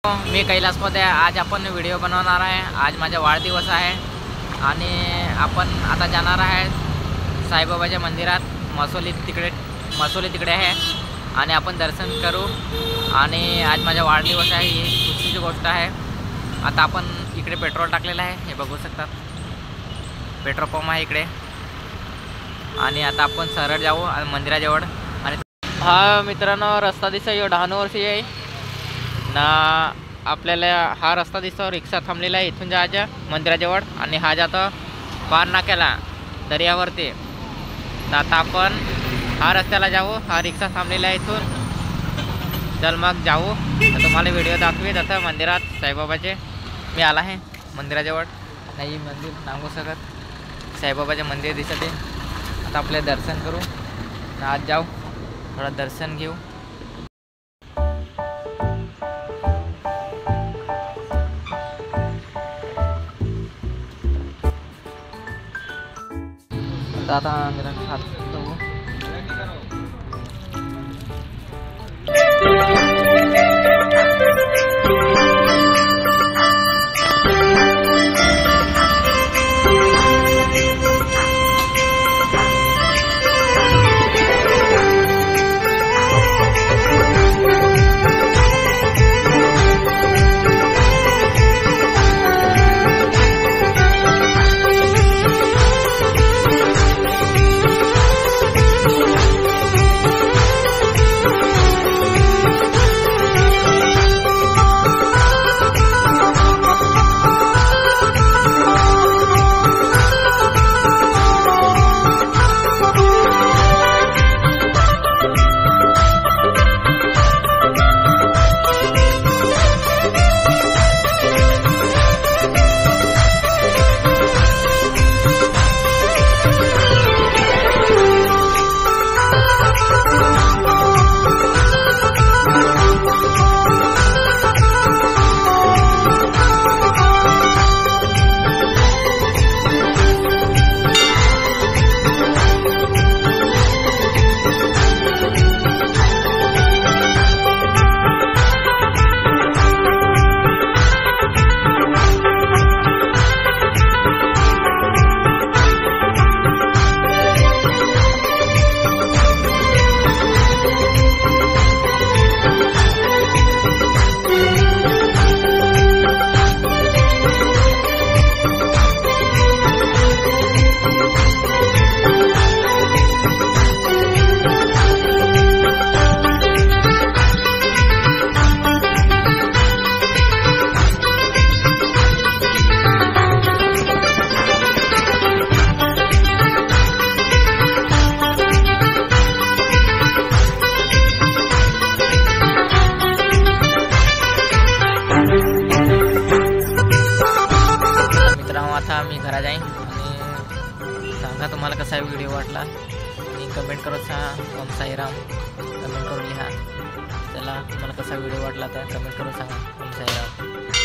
मी कैलास खोते. आज आपण व्हिडिओ बनवणार आहे. आज माझा वाढदिवस आहे आणि आपण आता जाणार आहे साईबाबाच्या मंदिरात. मसोली तिकडे आहे आणि आपण दर्शन करू. आणि आज माझा वाढदिवस आहे, ही खुशीची गोष्ट आहे. आता आपण इकडे पेट्रोल टाकलेलं आहे, हे बघू शकतात. पेट्रोल पंप आहे इकडे. आणि आता आपण सरळ जाऊ मंदिराजवळ. आणि हा मित्रांनो रस्ता दिसतो, 10 वर्षी आहे ना. आपल्याला हा रस्ता दिसतो, रिक्षा थांबलेला आहे. इथून जायचं मंदिराजवळ आणि हा जातो पार नाक्याला दर्यावरती. तर आता आपण हा रस्त्याला जाऊ. हा रिक्षा थांबलेला आहे इथून. चल मग जाऊ. तर तुम्हाला व्हिडिओ दाखवेत आता मंदिरात साईबाबाचे. मी आला आहे मंदिराजवळ. नाही मंदिर सांगू शकत, साईबाबाचे मंदिर दिसते. आता आपले दर्शन करू. आज जाऊ थोडं दर्शन घेऊ. आता अंदर हात धुवू. आता मी घरा जाईन आणि सांगा तुम्हाला कसा व्हिडिओ वाटला आणि कमेंट करून सांगा. ओम साईराम कमेंट करून लिहा. चला तुम्हाला कसा व्हिडिओ वाटला तर कमेंट करून सांगा. ओम साईराम.